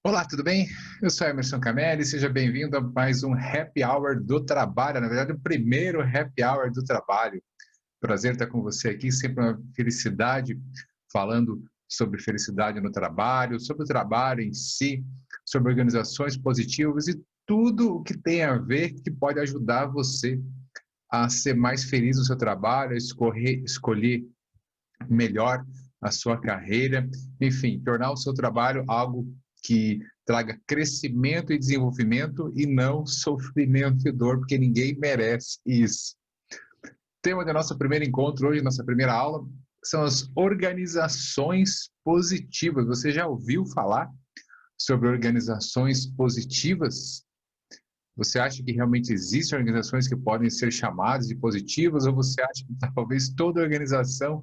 Olá, tudo bem? Eu sou Emerson Cameli, seja bem-vindo a mais um Happy Hour do Trabalho, na verdade, o primeiro Happy Hour do Trabalho. Prazer estar com você aqui, sempre uma felicidade, falando sobre felicidade no trabalho, sobre o trabalho em si, sobre organizações positivas e tudo o que tem a ver que pode ajudar você a ser mais feliz no seu trabalho, a escolher melhor a sua carreira, enfim, tornar o seu trabalho algo que traga crescimento e desenvolvimento e não sofrimento e dor, porque ninguém merece isso. O tema do nosso primeiro encontro hoje, nossa primeira aula, são as organizações positivas. Você já ouviu falar sobre organizações positivas? Você acha que realmente existem organizações que podem ser chamadas de positivas, ou você acha que talvez toda organização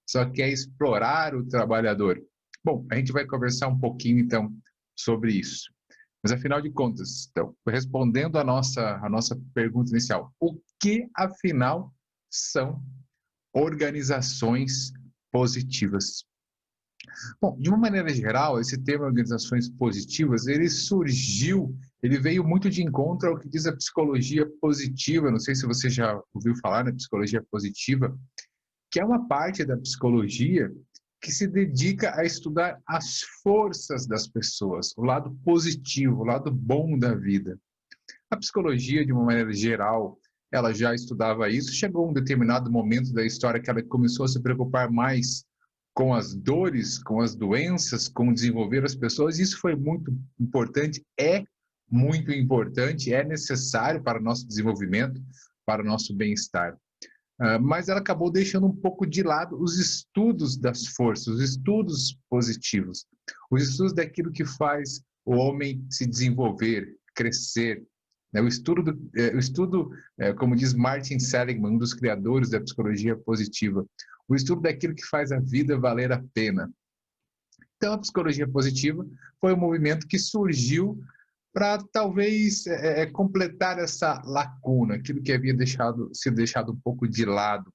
só quer explorar o trabalhador? Bom, a gente vai conversar um pouquinho então sobre isso. Mas afinal de contas, então, respondendo a nossa pergunta inicial, o que afinal são organizações positivas? Bom, de uma maneira geral, esse termo organizações positivas, ele veio muito de encontro ao que diz a psicologia positiva. Não sei se você já ouviu falar na psicologia positiva, que é uma parte da psicologia que se dedica a estudar as forças das pessoas, o lado positivo, o lado bom da vida. A psicologia, de uma maneira geral, ela já estudava isso. Chegou um determinado momento da história que ela começou a se preocupar mais com as dores, com as doenças, com desenvolver as pessoas. Isso foi muito importante, é necessário para o nosso desenvolvimento, para o nosso bem-estar. Mas ela acabou deixando um pouco de lado os estudos das forças, os estudos positivos, os estudos daquilo que faz o homem se desenvolver, crescer. Né? Como diz Martin Seligman, um dos criadores da psicologia positiva, o estudo daquilo que faz a vida valer a pena. Então, a psicologia positiva foi um movimento que surgiu para talvez completar essa lacuna, aquilo que havia sido deixado um pouco de lado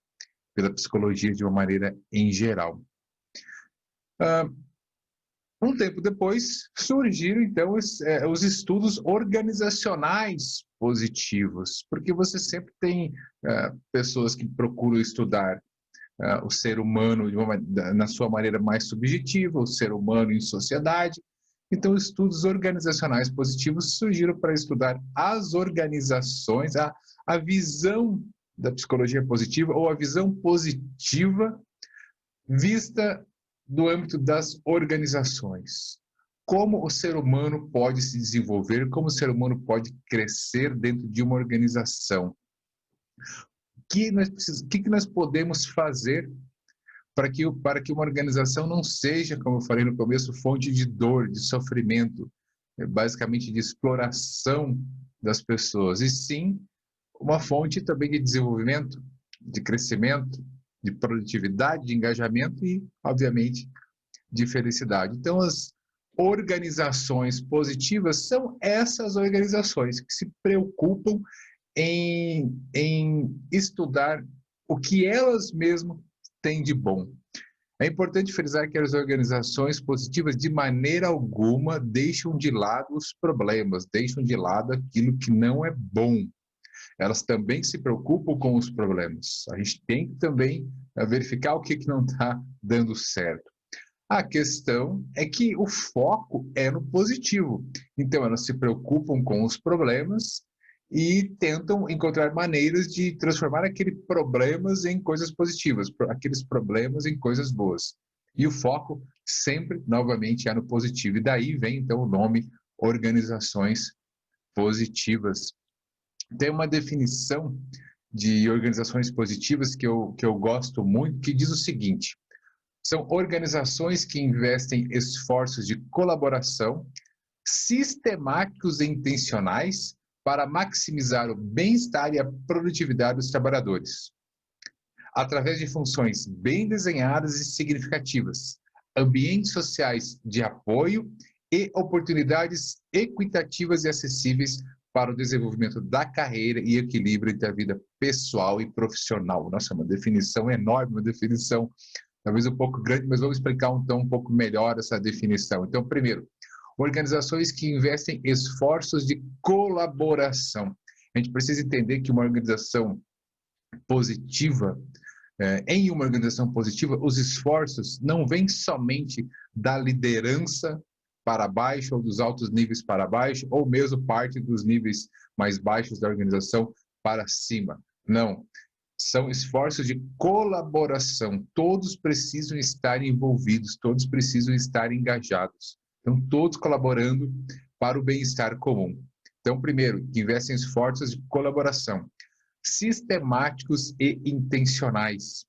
pela psicologia de uma maneira em geral. Um tempo depois, surgiram então os estudos organizacionais positivos, porque você sempre tem pessoas que procuram estudar o ser humano na sua maneira mais subjetiva, o ser humano em sociedade. Então, estudos organizacionais positivos surgiram para estudar as organizações, a visão da psicologia positiva ou a visão positiva vista do âmbito das organizações. Como o ser humano pode se desenvolver, como o ser humano pode crescer dentro de uma organização. O que nós podemos fazer para que uma organização não seja, como eu falei no começo, fonte de dor, de sofrimento, basicamente de exploração das pessoas, e sim uma fonte também de desenvolvimento, de crescimento, de produtividade, de engajamento e, obviamente, de felicidade. Então, as organizações positivas são essas organizações que se preocupam em estudar o que elas mesmas têm de bom. É importante frisar que as organizações positivas, de maneira alguma, deixam de lado os problemas, deixam de lado aquilo que não é bom. Elas também se preocupam com os problemas. A gente tem que também verificar o que não está dando certo. A questão é que o foco é no positivo. Então, elas se preocupam com os problemas e tentam encontrar maneiras de transformar aqueles problemas em coisas positivas, aqueles problemas em coisas boas. E o foco sempre, novamente, é no positivo. E daí vem, então, o nome organizações positivas. Tem uma definição de organizações positivas que eu gosto muito, que diz o seguinte: são organizações que investem esforços de colaboração sistemáticos e intencionais para maximizar o bem-estar e a produtividade dos trabalhadores, através de funções bem desenhadas e significativas, ambientes sociais de apoio e oportunidades equitativas e acessíveis para o desenvolvimento da carreira e equilíbrio entre a vida pessoal e profissional. Nossa, uma definição enorme, uma definição talvez um pouco grande, mas vamos explicar então um pouco melhor essa definição. Então, primeiro, Organizações que investem esforços de colaboração. A gente precisa entender que uma organização positiva, em uma organização positiva, os esforços não vêm somente da liderança para baixo, ou dos altos níveis para baixo, ou mesmo parte dos níveis mais baixos da organização para cima. Não. São esforços de colaboração. Todos precisam estar envolvidos, todos precisam estar engajados. Então, todos colaborando para o bem-estar comum. Então, primeiro, investem em esforços de colaboração, sistemáticos e intencionais.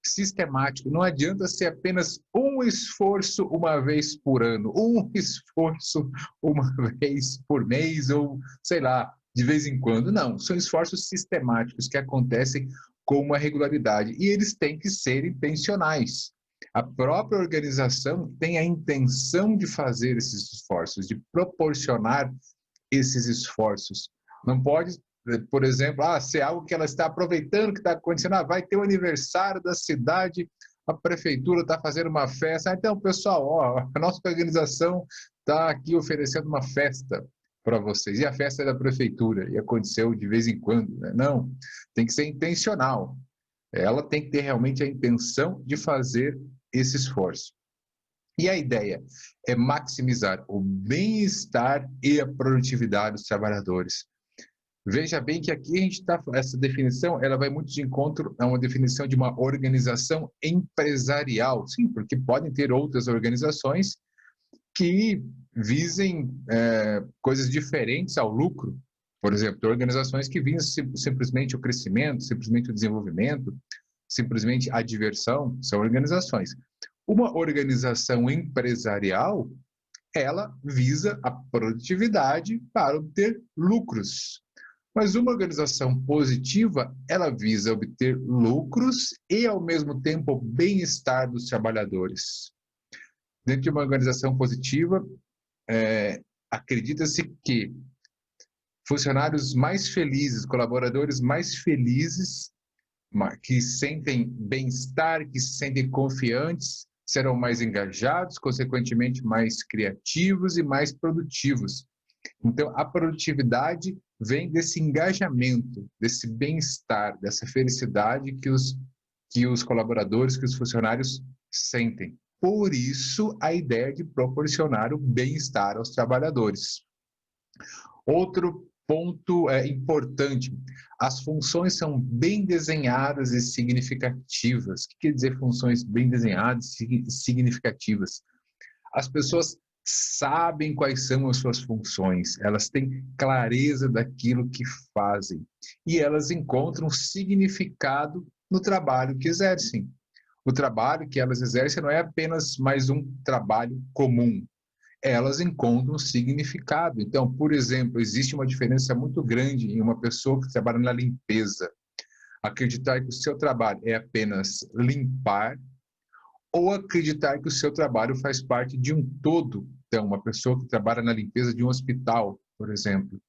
Sistemático, não adianta ser apenas um esforço uma vez por ano, um esforço uma vez por mês, ou sei lá, de vez em quando. Não, são esforços sistemáticos que acontecem com uma regularidade e eles têm que ser intencionais. A própria organização tem a intenção de fazer esses esforços, de proporcionar esses esforços. Não pode, por exemplo, ser algo que ela está aproveitando, que está acontecendo, vai ter o aniversário da cidade, a prefeitura está fazendo uma festa, então, pessoal, a nossa organização está aqui oferecendo uma festa para vocês, e a festa é da prefeitura, e aconteceu de vez em quando, né? Não, tem que ser intencional. Ela tem que ter realmente a intenção de fazer esse esforço. E a ideia é maximizar o bem-estar e a produtividade dos trabalhadores. Veja bem que aqui a gente está, essa definição, ela vai muito de encontro a uma definição de uma organização empresarial. Sim, porque podem ter outras organizações que visem coisas diferentes ao lucro. Por exemplo, organizações que visam simplesmente o crescimento, simplesmente o desenvolvimento, simplesmente a diversão, são organizações. Uma organização empresarial, ela visa a produtividade para obter lucros. Mas uma organização positiva, ela visa obter lucros e, ao mesmo tempo, o bem-estar dos trabalhadores. Dentro de uma organização positiva, acredita-se que funcionários mais felizes, colaboradores mais felizes, que sentem bem-estar, que se sentem confiantes, serão mais engajados, consequentemente mais criativos e mais produtivos. Então, a produtividade vem desse engajamento, desse bem-estar, dessa felicidade que os colaboradores, que os funcionários sentem. Por isso, a ideia de proporcionar o bem-estar aos trabalhadores. Outro ponto importante, as funções são bem desenhadas e significativas. O que quer dizer funções bem desenhadas e significativas? As pessoas sabem quais são as suas funções, elas têm clareza daquilo que fazem e elas encontram significado no trabalho que exercem. O trabalho que elas exercem não é apenas mais um trabalho comum, elas encontram significado. Então, por exemplo, existe uma diferença muito grande em uma pessoa que trabalha na limpeza, acreditar que o seu trabalho é apenas limpar, ou acreditar que o seu trabalho faz parte de um todo. Então, uma pessoa que trabalha na limpeza de um hospital, por exemplo.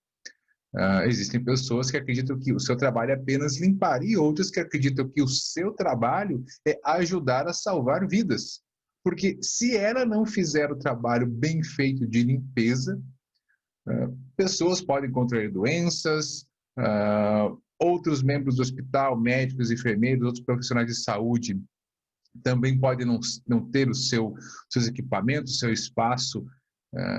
Existem pessoas que acreditam que o seu trabalho é apenas limpar, e outras que acreditam que o seu trabalho é ajudar a salvar vidas. Porque se ela não fizer o trabalho bem feito de limpeza, pessoas podem contrair doenças, outros membros do hospital, médicos, enfermeiros, outros profissionais de saúde também podem não ter seus equipamentos, seu espaço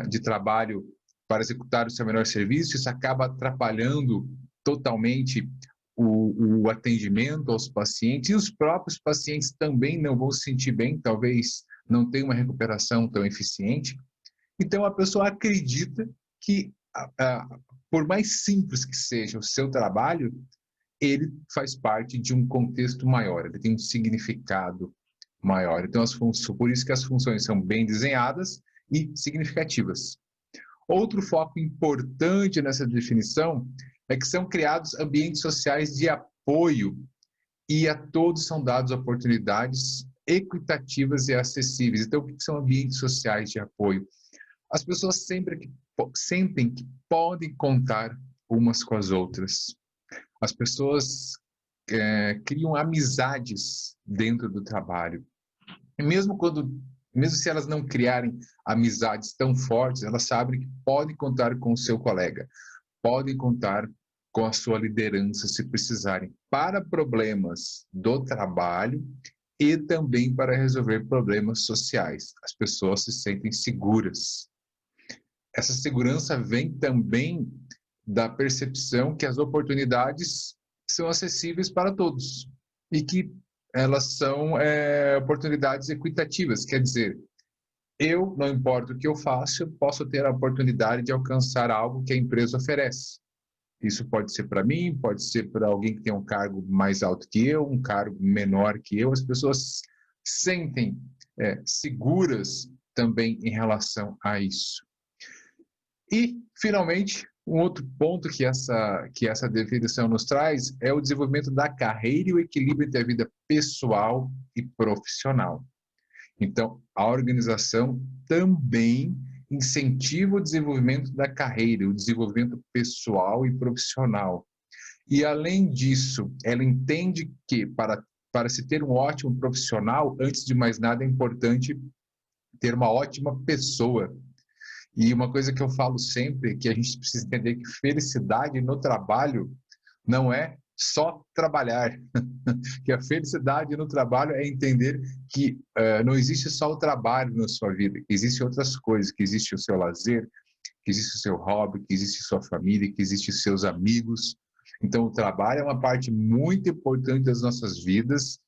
de trabalho para executar o seu melhor serviço. Isso acaba atrapalhando totalmente o atendimento aos pacientes, e os próprios pacientes também não vão se sentir bem, talvez não tenham uma recuperação tão eficiente. Então, a pessoa acredita que, por mais simples que seja o seu trabalho, ele faz parte de um contexto maior, ele tem um significado maior. Então, por isso que as funções são bem desenhadas e significativas. Outro foco importante nessa definição é que são criados ambientes sociais de apoio e a todos são dadas oportunidades equitativas e acessíveis. Então, o que são ambientes sociais de apoio? As pessoas sentem que podem contar umas com as outras. As pessoas criam amizades dentro do trabalho. E mesmo quando Mesmo se elas não criarem amizades tão fortes, elas sabem que podem contar com o seu colega, podem contar com a sua liderança se precisarem, para problemas do trabalho e também para resolver problemas sociais. As pessoas se sentem seguras. Essa segurança vem também da percepção que as oportunidades são acessíveis para todos e que elas são oportunidades equitativas, quer dizer, eu, não importa o que eu faço, eu posso ter a oportunidade de alcançar algo que a empresa oferece. Isso pode ser para mim, pode ser para alguém que tem um cargo mais alto que eu, um cargo menor que eu. As pessoas sentem seguras também em relação a isso. E, finalmente, um outro ponto que essa definição nos traz é o desenvolvimento da carreira e o equilíbrio entre a vida pessoal e profissional. Então, a organização também incentiva o desenvolvimento da carreira, o desenvolvimento pessoal e profissional. E, além disso, ela entende que, para se ter um ótimo profissional, antes de mais nada, é importante ter uma ótima pessoa. E uma coisa que eu falo sempre é que a gente precisa entender que felicidade no trabalho não é só trabalhar, que a felicidade no trabalho é entender que não existe só o trabalho na sua vida, que existem outras coisas, que existe o seu lazer, que existe o seu hobby, que existe sua família, que existe seus amigos. Então, o trabalho é uma parte muito importante das nossas vidas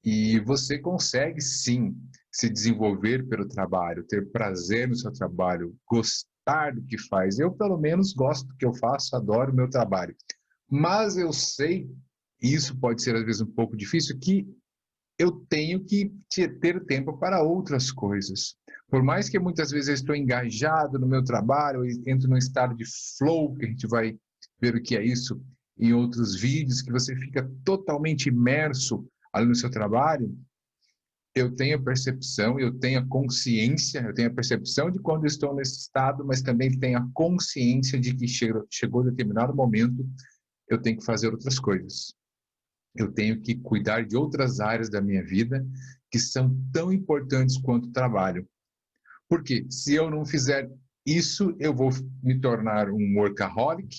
e você consegue, sim, se desenvolver pelo trabalho, ter prazer no seu trabalho, gostar do que faz. Eu, pelo menos, gosto do que eu faço, adoro o meu trabalho. Mas eu sei, e isso pode ser às vezes um pouco difícil, que eu tenho que ter tempo para outras coisas. Por mais que muitas vezes eu estou engajado no meu trabalho, eu entro num estado de flow, que a gente vai ver o que é isso em outros vídeos, que você fica totalmente imerso ali no seu trabalho, eu tenho a percepção, eu tenho a consciência, eu tenho a percepção de quando estou nesse estado, mas também tenho a consciência de que chegou determinado momento, eu tenho que fazer outras coisas. Eu tenho que cuidar de outras áreas da minha vida que são tão importantes quanto o trabalho. Porque se eu não fizer isso, eu vou me tornar um workaholic.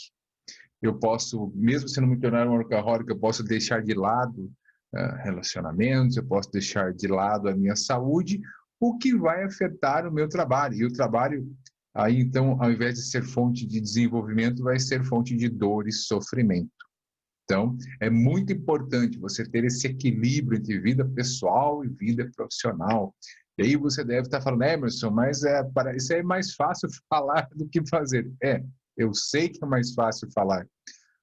Eu posso, mesmo se não me tornar um workaholic, eu posso deixar de lado relacionamentos, eu posso deixar de lado a minha saúde, o que vai afetar o meu trabalho. E o trabalho, aí então, ao invés de ser fonte de desenvolvimento, vai ser fonte de dor e sofrimento. Então, é muito importante você ter esse equilíbrio entre vida pessoal e vida profissional. E aí você deve estar falando, Emerson, mas isso é mais fácil falar do que fazer. Eu sei que é mais fácil falar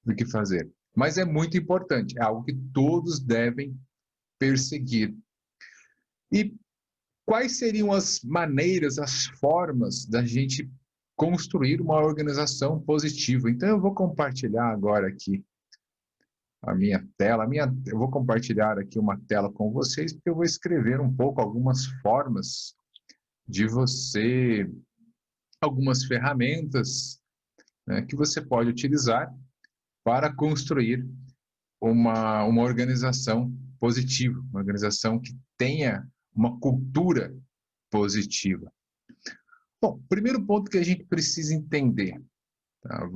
do que fazer, mas é muito importante, é algo que todos devem perseguir. E quais seriam as maneiras, as formas da gente construir uma organização positiva? Então, eu vou compartilhar agora aqui a minha tela. Eu vou compartilhar aqui uma tela com vocês, porque eu vou escrever um pouco algumas formas de você, algumas ferramentas, né, que você pode utilizar para construir uma organização positiva, uma organização que tenha uma cultura positiva. Bom, primeiro ponto que a gente precisa entender, tá?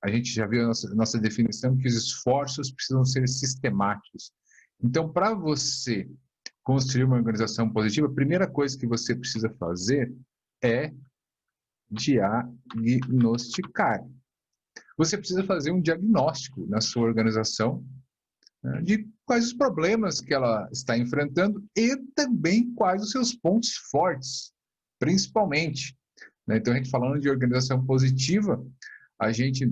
A gente já viu a nossa definição que os esforços precisam ser sistemáticos. Então, para você construir uma organização positiva, a primeira coisa que você precisa fazer é diagnosticar. Você precisa fazer um diagnóstico na sua organização, né, de quais os problemas que ela está enfrentando e também quais os seus pontos fortes, principalmente. Né? Então, a gente falando de organização positiva,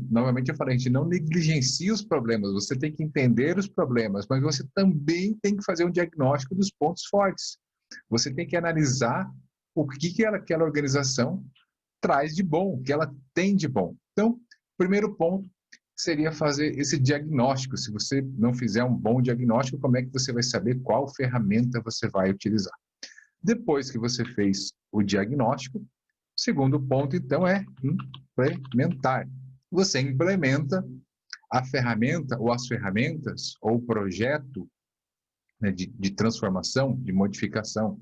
novamente eu falei, a gente não negligencia os problemas, você tem que entender os problemas, mas você também tem que fazer um diagnóstico dos pontos fortes. Você tem que analisar o que aquela organização traz de bom, o que ela tem de bom. Então, primeiro ponto seria fazer esse diagnóstico. Se você não fizer um bom diagnóstico, como é que você vai saber qual ferramenta você vai utilizar? Depois que você fez o diagnóstico, o segundo ponto, então, é implementar. Você implementa a ferramenta ou as ferramentas ou o projeto né, de transformação, de modificação.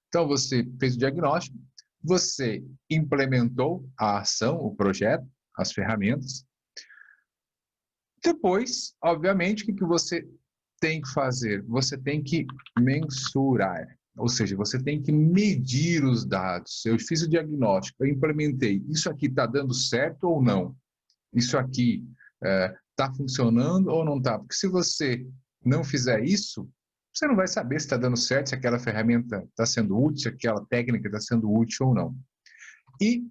Então, você fez o diagnóstico, você implementou a ação, o projeto, as ferramentas. Depois, obviamente, o que você tem que fazer? Você tem que mensurar, ou seja, você tem que medir os dados. Eu fiz o diagnóstico, eu implementei. Isso aqui está dando certo ou não? Isso aqui está funcionando ou não está? Porque se você não fizer isso, você não vai saber se está dando certo, se aquela ferramenta está sendo útil, se aquela técnica está sendo útil ou não. E,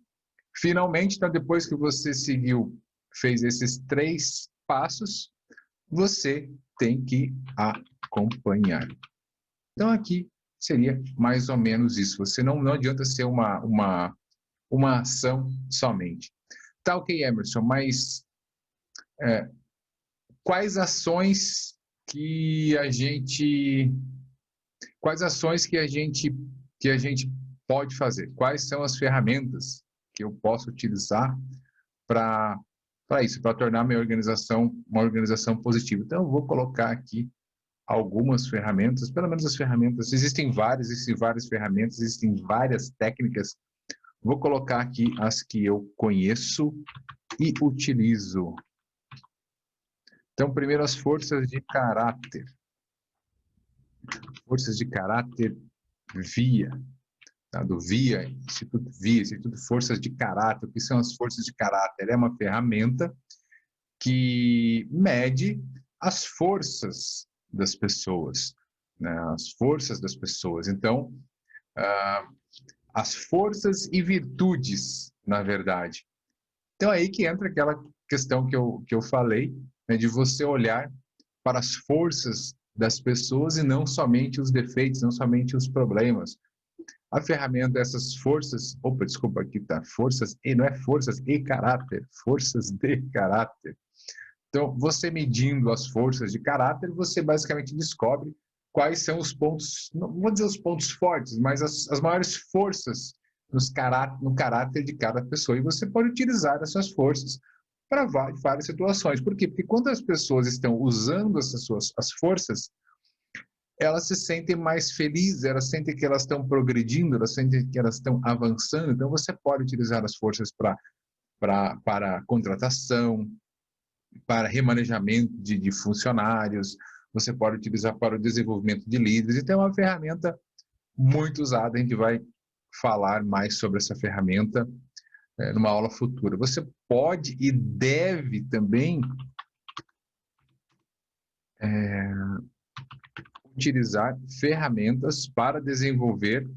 finalmente, então, depois que você fez esses 3 passos, você tem que acompanhar. Então, aqui seria mais ou menos isso. Você não adianta ser uma ação somente. Tá, ok, Emerson, mas quais ações que a gente pode fazer? Quais são as ferramentas que eu posso utilizar para isso, para tornar minha organização uma organização positiva? Então, eu vou colocar aqui algumas ferramentas, pelo menos as ferramentas, existem várias ferramentas, existem várias técnicas. Vou colocar aqui as que eu conheço e utilizo. Então, primeiro, as forças de caráter. Forças de caráter VIA, tá? Do VIA, Instituto Forças de Caráter. O que são as forças de caráter? É uma ferramenta que mede as forças das pessoas, né? As forças das pessoas. Então, as forças e virtudes, na verdade. Então, é aí que entra aquela questão que eu falei, né, de você olhar para as forças das pessoas e não somente os defeitos, não somente os problemas. A ferramenta dessas forças, desculpa, aqui tá, forças, e não é forças e caráter, forças de caráter. Então, você medindo as forças de caráter, você basicamente descobre quais são os pontos, não vou dizer os pontos fortes, mas as maiores forças no caráter de cada pessoa. E você pode utilizar essas forças para várias situações. Por quê? Porque quando as pessoas estão usando as forças, elas se sentem mais felizes, elas sentem que elas estão progredindo, elas sentem que elas estão avançando. Então, você pode utilizar as forças para contratação, para remanejamento de funcionários, você pode utilizar para o desenvolvimento de líderes. Então, é uma ferramenta muito usada. A gente vai falar mais sobre essa ferramenta numa aula futura. Você pode e deve também utilizar ferramentas para desenvolver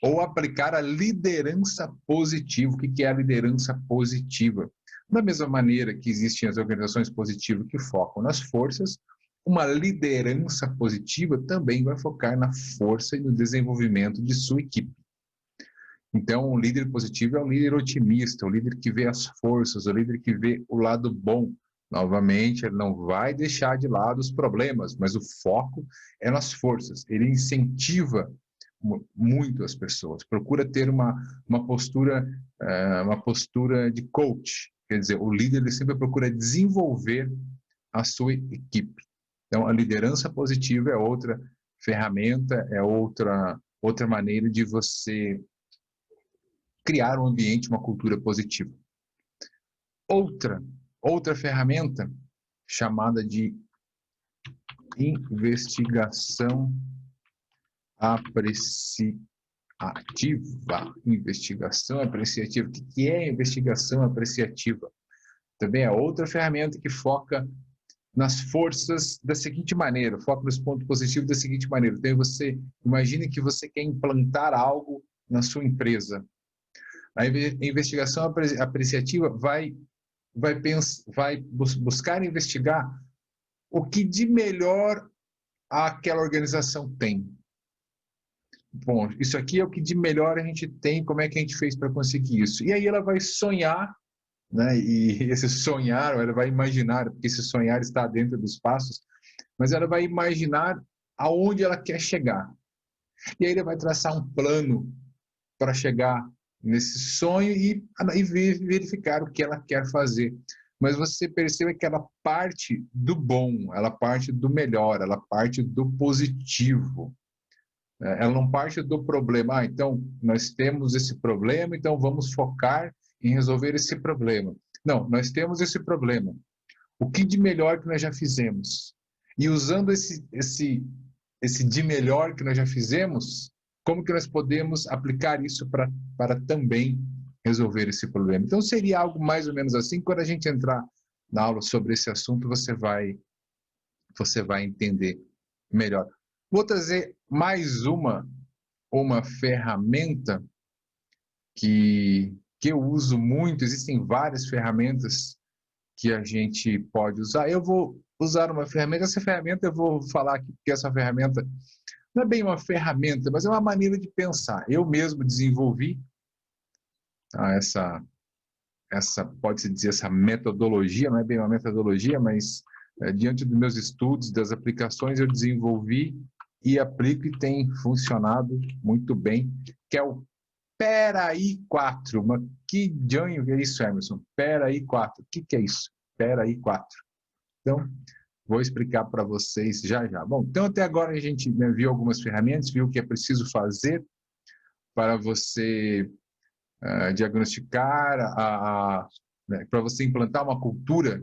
ou aplicar a liderança positiva. O que é a liderança positiva? Da mesma maneira que existem as organizações positivas que focam nas forças, uma liderança positiva também vai focar na força e no desenvolvimento de sua equipe. Então, um líder positivo é um líder otimista, um líder que vê as forças, um líder que vê o lado bom. Novamente, ele não vai deixar de lado os problemas, mas o foco é nas forças. Ele incentiva muito as pessoas, procura ter uma postura de coach. Quer dizer, o líder ele sempre procura desenvolver a sua equipe. Então, a liderança positiva é outra ferramenta, é outra maneira de você criar um ambiente, uma cultura positiva. Outra ferramenta chamada de investigação apreciativa. Investigação apreciativa. O que é investigação apreciativa? Também é outra ferramenta que foca nas forças da seguinte maneira, foca nos pontos positivos da seguinte maneira. Então, você imagine que você quer implantar algo na sua empresa. A investigação apreciativa vai buscar investigar o que de melhor aquela organização tem. Bom, isso aqui é o que de melhor a gente tem, como é que a gente fez para conseguir isso? E aí ela vai sonhar, né? E esse sonhar, ela vai imaginar, porque esse sonhar está dentro dos passos, mas ela vai imaginar aonde ela quer chegar. E aí ele vai traçar um plano para chegar nesse sonho e verificar o que ela quer fazer. mas você perceba que ela parte do bom, ela parte do melhor, ela parte do positivo. Ela não parte do problema. Ah, então nós temos esse problema, então vamos focar em resolver esse problema. Não, nós temos esse problema. O que de melhor que nós já fizemos? E usando esse de melhor que nós já fizemos, como que nós podemos aplicar isso para também resolver esse problema? Então seria algo mais ou menos assim. Quando a gente entrar na aula sobre esse assunto, você vai entender melhor. Vou trazer mais uma ferramenta que eu uso muito. Existem várias ferramentas que a gente pode usar. Eu vou usar uma ferramenta. Essa ferramenta eu vou falar aqui porque essa ferramenta não é bem uma ferramenta, mas é uma maneira de pensar. Eu mesmo desenvolvi essa pode-se dizer, essa metodologia, não é bem uma metodologia, mas diante dos meus estudos, das aplicações, eu desenvolvi e aplico e tem funcionado muito bem, que é o Peraí 4. Mas que janho é isso, Emerson? Peraí 4. O que é isso? Peraí 4. Então, vou explicar para vocês já já. Bom, então até agora a gente viu algumas ferramentas, viu o que é preciso fazer para você diagnosticar, para você implantar uma cultura é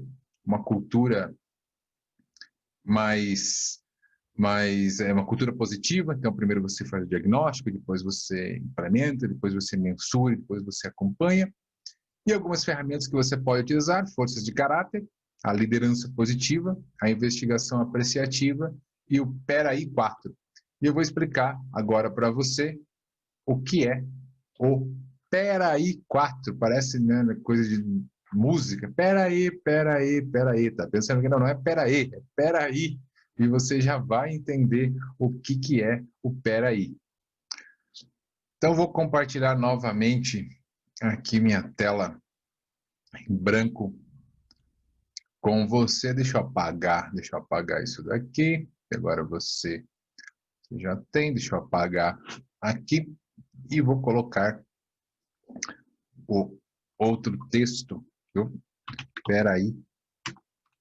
uma cultura positiva. Então, primeiro você faz o diagnóstico, depois você implementa, depois você mensura, depois você acompanha. E algumas ferramentas que você pode utilizar: forças de caráter, a liderança positiva, a investigação apreciativa e o Peraí 4. E eu vou explicar agora para você o que é o Peraí 4. Parece, né, coisa de música. Peraí. Tá pensando que não é peraí, é peraí. E você já vai entender o que é o peraí. Então, vou compartilhar novamente aqui minha tela em branco com você. Deixa eu apagar isso daqui. Agora você já tem, deixa eu apagar aqui e vou colocar o outro texto, viu? Peraí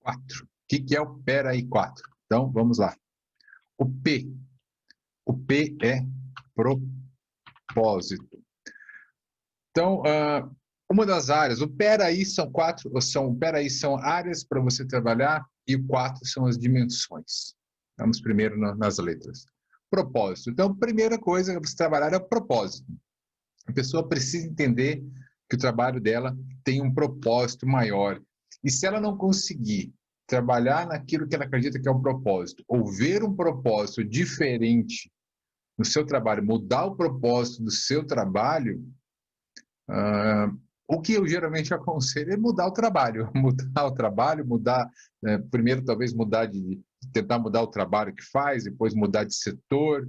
4. O que é o Peraí 4? Então, vamos lá. O P é propósito. Então, uma das áreas, o Peraí são são áreas para você trabalhar, e o 4 são as dimensões. Vamos primeiro nas letras. Propósito. Então, a primeira coisa que você trabalhar é o propósito. A pessoa precisa entender que o trabalho dela tem um propósito maior. E se ela não conseguir trabalhar naquilo que ela acredita que é o propósito, ou ver um propósito diferente no seu trabalho, mudar o propósito do seu trabalho, o que eu geralmente aconselho é mudar o trabalho. Primeiro talvez tentar mudar o trabalho que faz, depois mudar de setor,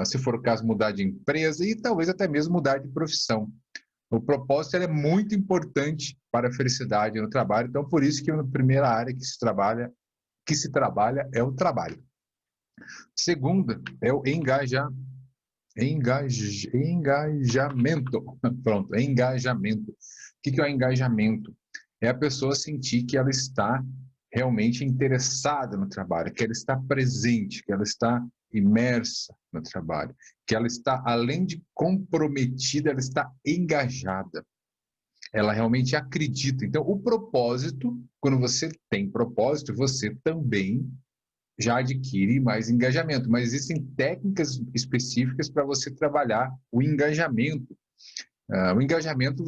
se for o caso mudar de empresa e talvez até mesmo mudar de profissão. O propósito é muito importante para a felicidade no trabalho, então por isso que a primeira área que se trabalha é o trabalho. Segunda é o engajamento. Pronto, engajamento. O que é o engajamento? É a pessoa sentir que ela está realmente interessada no trabalho, que ela está presente, que ela está imersa no trabalho, que ela está, além de comprometida, ela está engajada. Ela realmente acredita. Então, o propósito, quando você tem propósito, você também já adquire mais engajamento. Mas existem técnicas específicas para você trabalhar o engajamento. O engajamento,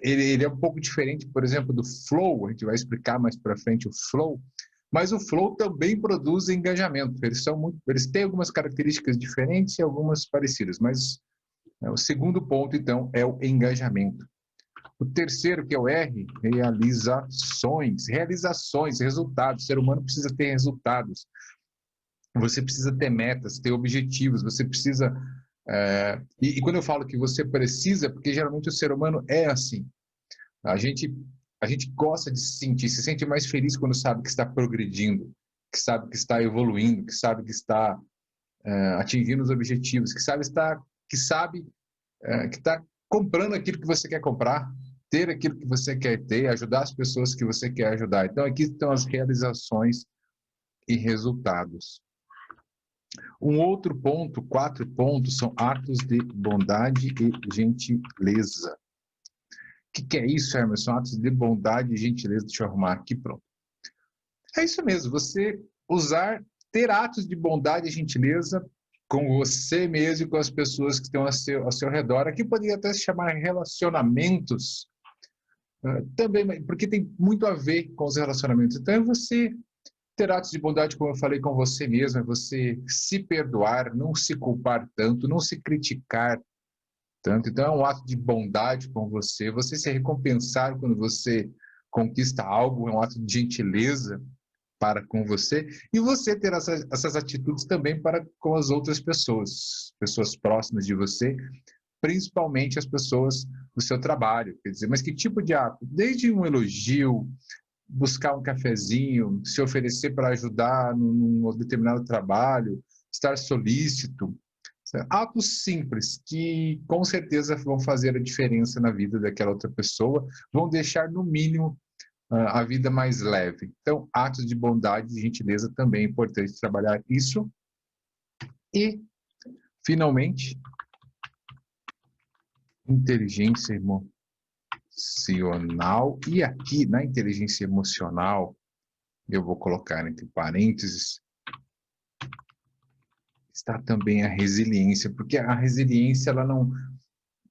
ele é um pouco diferente, por exemplo, do flow. A gente vai explicar mais para frente o flow. Mas o flow também produz engajamento. Eles têm algumas características diferentes e algumas parecidas. Mas o segundo ponto, então, é o engajamento. O terceiro, que é o R, realizações, resultados. O ser humano precisa ter resultados. Você precisa ter metas, ter objetivos, você precisa... E quando eu falo que você precisa, porque geralmente o ser humano é assim. A gente gosta de se sente mais feliz quando sabe que está progredindo, que sabe que está evoluindo, que sabe que está atingindo os objetivos, que está comprando aquilo que você quer comprar, ter aquilo que você quer ter, ajudar as pessoas que você quer ajudar. Então, aqui estão as realizações e resultados. Um outro ponto, 4 pontos, são atos de bondade e gentileza. O que é isso, Hermes? São atos de bondade e gentileza. Deixa eu arrumar aqui, pronto. É isso mesmo, você ter atos de bondade e gentileza com você mesmo e com as pessoas que estão ao seu redor. Aqui poderia até se chamar relacionamentos, também, porque tem muito a ver com os relacionamentos. Então, é você ter atos de bondade, como eu falei, com você mesmo, é você se perdoar, não se culpar tanto, não se criticar tanto. Então, é um ato de bondade com você. Você se recompensar quando você conquista algo, é um ato de gentileza para com você. E você ter essas atitudes também para com as outras pessoas, pessoas próximas de você, principalmente as pessoas do seu trabalho. Quer dizer, mas que tipo de ato? Desde um elogio, buscar um cafezinho, se oferecer para ajudar num determinado trabalho, estar solícito. Atos simples que com certeza vão fazer a diferença na vida daquela outra pessoa, vão deixar no mínimo a vida mais leve. Então, atos de bondade e gentileza também é importante trabalhar isso. E, finalmente, inteligência emocional. E aqui, na inteligência emocional, eu vou colocar entre parênteses, está também a resiliência, porque a resiliência, ela não,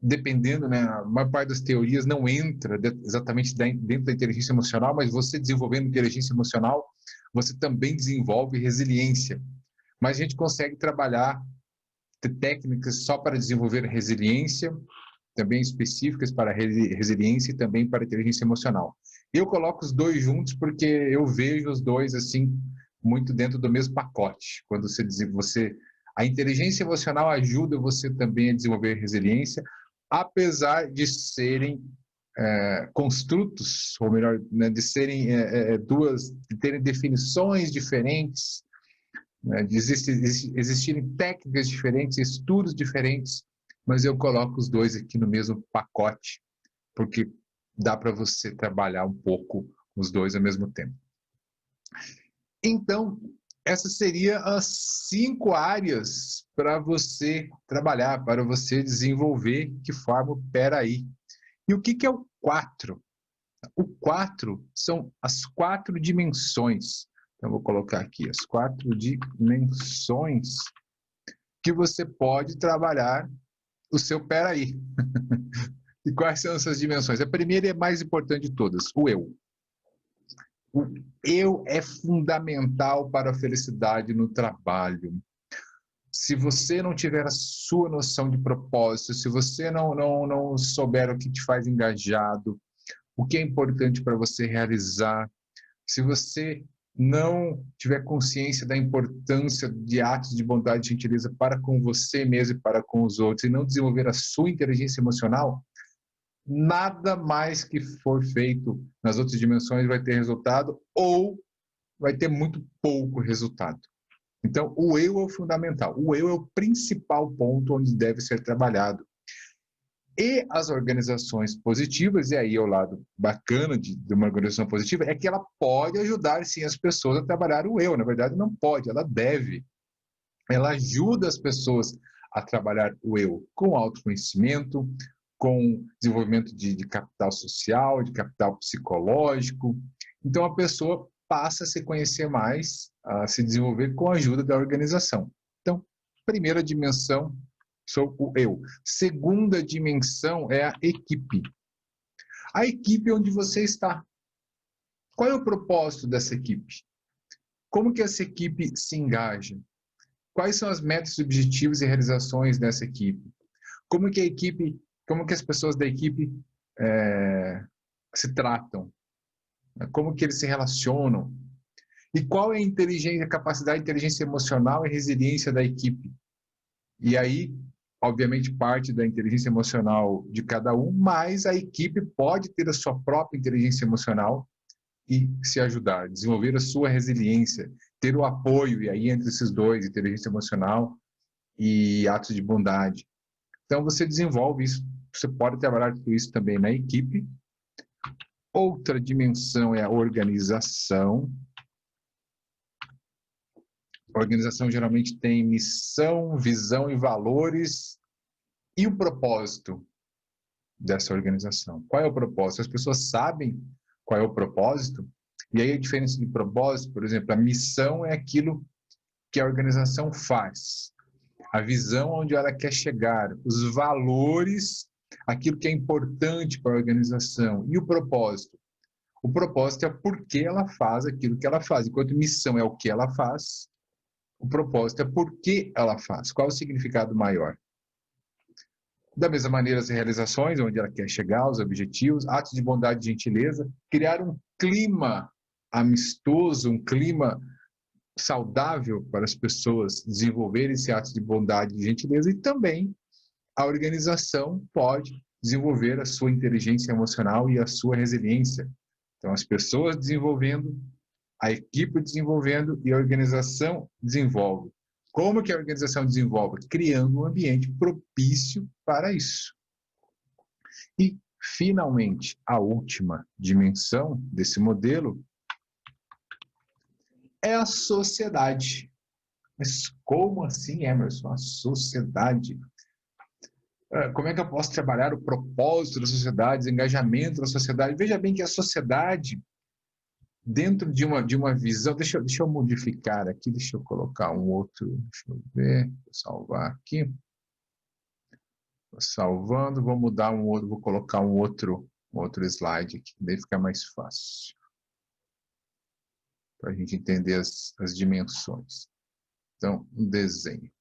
dependendo, né, a maior parte das teorias não entra exatamente dentro da inteligência emocional, mas você desenvolvendo inteligência emocional, você também desenvolve resiliência. Mas a gente consegue trabalhar técnicas só para desenvolver resiliência, também específicas para resiliência e também para inteligência emocional. Eu coloco os dois juntos porque eu vejo os dois assim muito dentro do mesmo pacote. Quando a inteligência emocional ajuda você também a desenvolver resiliência, apesar de serem construtos, ou melhor, né, de serem de terem definições diferentes, né, de existirem técnicas diferentes, estudos diferentes, mas eu coloco os dois aqui no mesmo pacote, porque dá para você trabalhar um pouco os dois ao mesmo tempo. Então, essas seriam as 5 áreas para você trabalhar, para você desenvolver, que forma o Peraí. E o que é o 4? O 4 são as 4 dimensões. Então, vou colocar aqui as 4 dimensões que você pode trabalhar o seu Peraí. E quais são essas dimensões? A primeira e a mais importante de todas, o eu. O eu é fundamental para a felicidade no trabalho. Se você não tiver a sua noção de propósito, se você não souber o que te faz engajado, o que é importante para você realizar, se você não tiver consciência da importância de atos de bondade e gentileza para com você mesmo e para com os outros, e não desenvolver a sua inteligência emocional, nada mais que for feito nas outras dimensões vai ter resultado ou vai ter muito pouco resultado. Então, o eu é o fundamental. O eu é o principal ponto onde deve ser trabalhado. E as organizações positivas, e aí é o lado bacana de uma organização positiva, é que ela pode ajudar, sim, as pessoas a trabalhar o eu. Na verdade, não pode, ela deve. Ela ajuda as pessoas a trabalhar o eu com autoconhecimento, com desenvolvimento de capital social, de capital psicológico. Então, a pessoa passa a se conhecer mais, a se desenvolver com a ajuda da organização. Então, primeira dimensão, sou o eu. Segunda dimensão é a equipe. A equipe é onde você está. Qual é o propósito dessa equipe? Como que essa equipe se engaja? Quais são as metas, objetivos e realizações dessa equipe? Como que as pessoas da equipe se tratam? Como que eles se relacionam? E qual é a capacidade de inteligência emocional e resiliência da equipe? E aí, obviamente, parte da inteligência emocional de cada um, mas a equipe pode ter a sua própria inteligência emocional e se ajudar, desenvolver a sua resiliência, ter o apoio, e aí entre esses dois, inteligência emocional e atos de bondade. Então, você desenvolve isso, você pode trabalhar tudo isso também na equipe, Outra dimensão é a organização. A organização geralmente tem missão, visão e valores e o propósito dessa organização. Qual é o propósito? As pessoas sabem qual é o propósito, e aí a diferença de propósito, por exemplo, a missão é aquilo que a organização faz, a visão onde ela quer chegar, os valores, aquilo que é importante para a organização, e o propósito. O propósito é por que ela faz aquilo que ela faz, enquanto missão é o que ela faz, o propósito é por que ela faz, qual é o significado maior. Da mesma maneira, as realizações, onde ela quer chegar, os objetivos, atos de bondade e gentileza, criar um clima amistoso, um clima saudável para as pessoas desenvolverem esse ato de bondade e gentileza, e também a organização pode desenvolver a sua inteligência emocional e a sua resiliência. Então, as pessoas desenvolvendo, a equipe desenvolvendo e a organização desenvolve. Como que a organização desenvolve? Criando um ambiente propício para isso. E, finalmente, a última dimensão desse modelo é a sociedade. Mas como assim, Emerson? A sociedade? Como é que eu posso trabalhar o propósito da sociedade, o engajamento da sociedade? Veja bem que a sociedade, dentro de uma visão... Deixa eu modificar aqui, deixa eu colocar um outro... Deixa eu ver, vou salvar aqui. Estou salvando, vou mudar um outro, vou colocar um outro slide aqui, daí fica mais fácil. Para a gente entender as dimensões. Então, um desenho.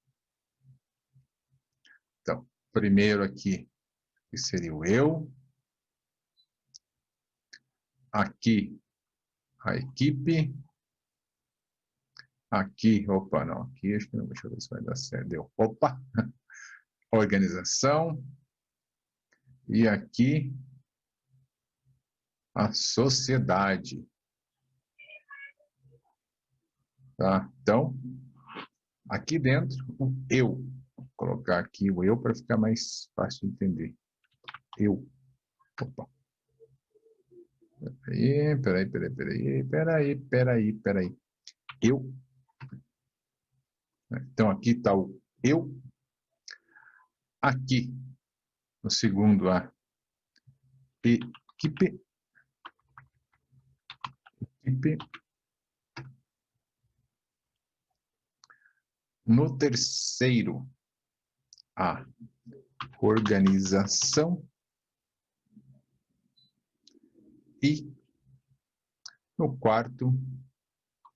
Então, primeiro aqui, que seria o eu. Aqui, a equipe. Aqui, opa, não, aqui acho que não, deixa eu ver se vai dar certo. Deu, opa, organização. E aqui, a sociedade. Tá? Então, aqui dentro, o eu. Vou colocar aqui o eu para ficar mais fácil de entender. Eu. Opa. Peraí. Eu. Então, aqui está o eu. Aqui, no segundo, a equipe. No terceiro, a organização. E no quarto,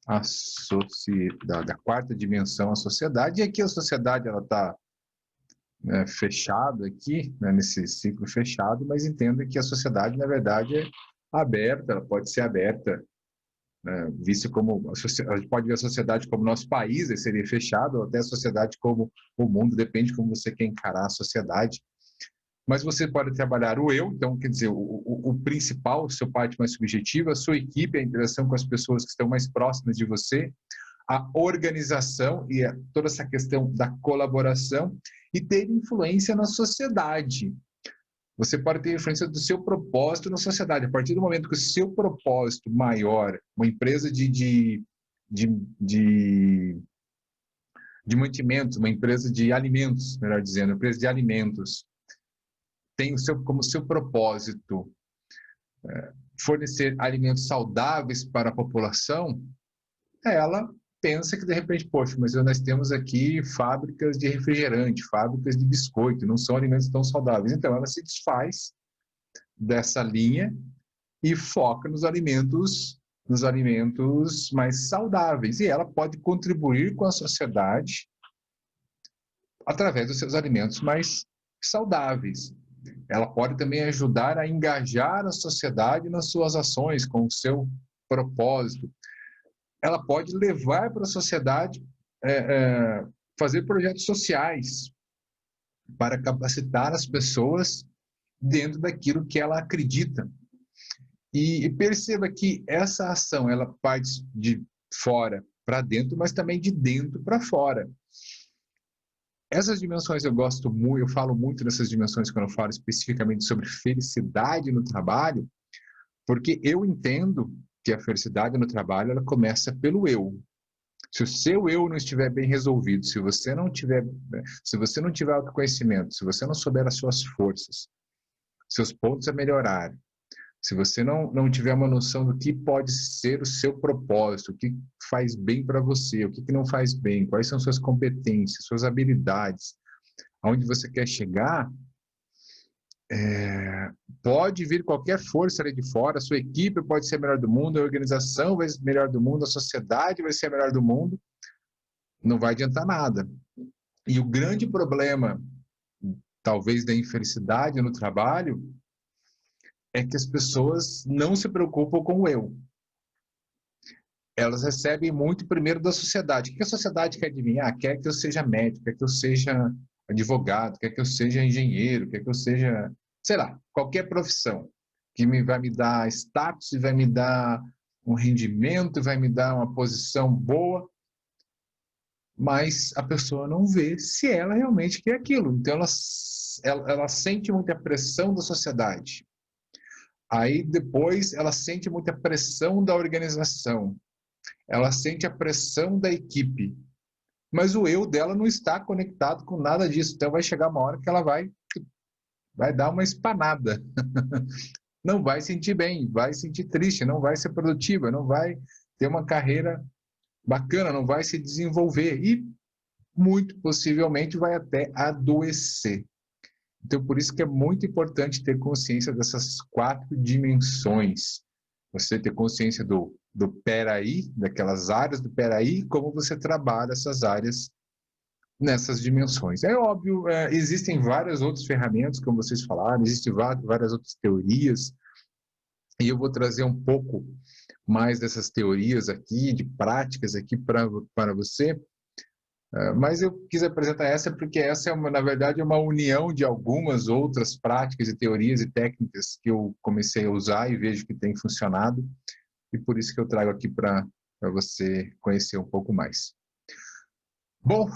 a sociedade, a quarta dimensão, a sociedade. E aqui a sociedade ela está fechada aqui, né, nesse ciclo fechado, mas entenda que a sociedade, na verdade, é aberta, ela pode ser aberta, né, vista como a gente pode ver a sociedade como nosso país, seria fechado, ou até a sociedade como o mundo, depende de como você quer encarar a sociedade. Mas você pode trabalhar o eu, então, quer dizer, o principal, o seu parte mais subjetivo, a sua equipe, a interação com as pessoas que estão mais próximas de você, a organização e toda essa questão da colaboração e ter influência na sociedade. Você pode ter influência do seu propósito na sociedade. A partir do momento que o seu propósito maior, uma empresa de mantimentos, uma empresa de alimentos, melhor dizendo, uma empresa de alimentos, tem como seu propósito fornecer alimentos saudáveis para a população, ela pensa que, de repente, poxa, mas nós temos aqui fábricas de refrigerante, fábricas de biscoito, não são alimentos tão saudáveis. Então, ela se desfaz dessa linha e foca nos alimentos mais saudáveis. E ela pode contribuir com a sociedade através dos seus alimentos mais saudáveis. Ela pode também ajudar a engajar a sociedade nas suas ações, com o seu propósito. Ela pode levar para a sociedade fazer projetos sociais para capacitar as pessoas dentro daquilo que ela acredita. E perceba que essa ação, ela parte de fora para dentro, mas também de dentro para fora. Essas dimensões eu gosto muito, eu falo muito dessas dimensões quando eu falo especificamente sobre felicidade no trabalho, Porque eu entendo que a felicidade no trabalho, ela começa pelo eu. Se o seu eu não estiver bem resolvido, se você não tiver autoconhecimento, se você não souber as suas forças, seus pontos a melhorar, se você não tiver uma noção do que pode ser o seu propósito, o que faz bem para você, o que não faz bem, quais são suas competências, suas habilidades, aonde você quer chegar, pode vir qualquer força ali de fora, a sua equipe pode ser a melhor do mundo, a organização vai ser a melhor do mundo, a sociedade vai ser a melhor do mundo, não vai adiantar nada. E o grande problema, talvez, da infelicidade no trabalho, é que as pessoas não se preocupam com o eu. Elas recebem muito primeiro da sociedade. O que a sociedade quer de mim? Quer que eu seja médico, quer que eu seja advogado, quer que eu seja engenheiro, quer que eu seja, sei lá, qualquer profissão que vai me dar status e vai me dar um rendimento, vai me dar uma posição boa, mas a pessoa não vê se ela realmente quer aquilo. Então, ela sente muita pressão da sociedade. Aí, depois, ela sente muita pressão da organização. Ela sente a pressão da equipe. Mas o eu dela não está conectado com nada disso. Então, vai chegar uma hora que ela vai dar uma espanada. Não vai sentir bem, vai sentir triste, não vai ser produtiva, não vai ter uma carreira bacana, não vai se desenvolver. E, muito possivelmente, vai até adoecer. Então, por isso que é muito importante ter consciência dessas 4 dimensões. Você ter consciência do peraí, daquelas áreas do peraí, como você trabalha essas áreas nessas dimensões. É óbvio, existem várias outras ferramentas, como vocês falaram, existem várias outras teorias, e eu vou trazer um pouco mais dessas teorias aqui, de práticas aqui para você, mas eu quis apresentar essa porque essa é, na verdade, uma união de algumas outras práticas e teorias e técnicas que eu comecei a usar e vejo que tem funcionado, e por isso que eu trago aqui para você conhecer um pouco mais. Bom,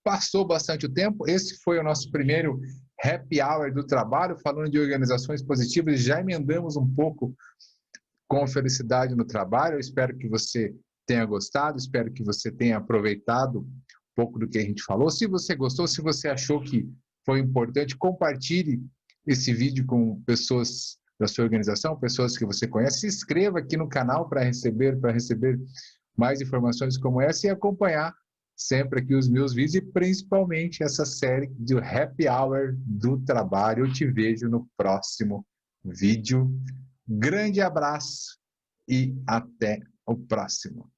passou bastante o tempo, esse foi o nosso primeiro Happy Hour do trabalho, falando de organizações positivas, já emendamos um pouco com a felicidade no trabalho. Eu espero que você tenha gostado, espero que você tenha aproveitado um pouco do que a gente falou. Se você gostou, se você achou que foi importante, compartilhe esse vídeo com pessoas da sua organização, pessoas que você conhece. Se inscreva aqui no canal para receber mais informações como essa e acompanhar sempre aqui os meus vídeos e principalmente essa série do Happy Hour do trabalho. Eu te vejo no próximo vídeo. Grande abraço e até o próximo.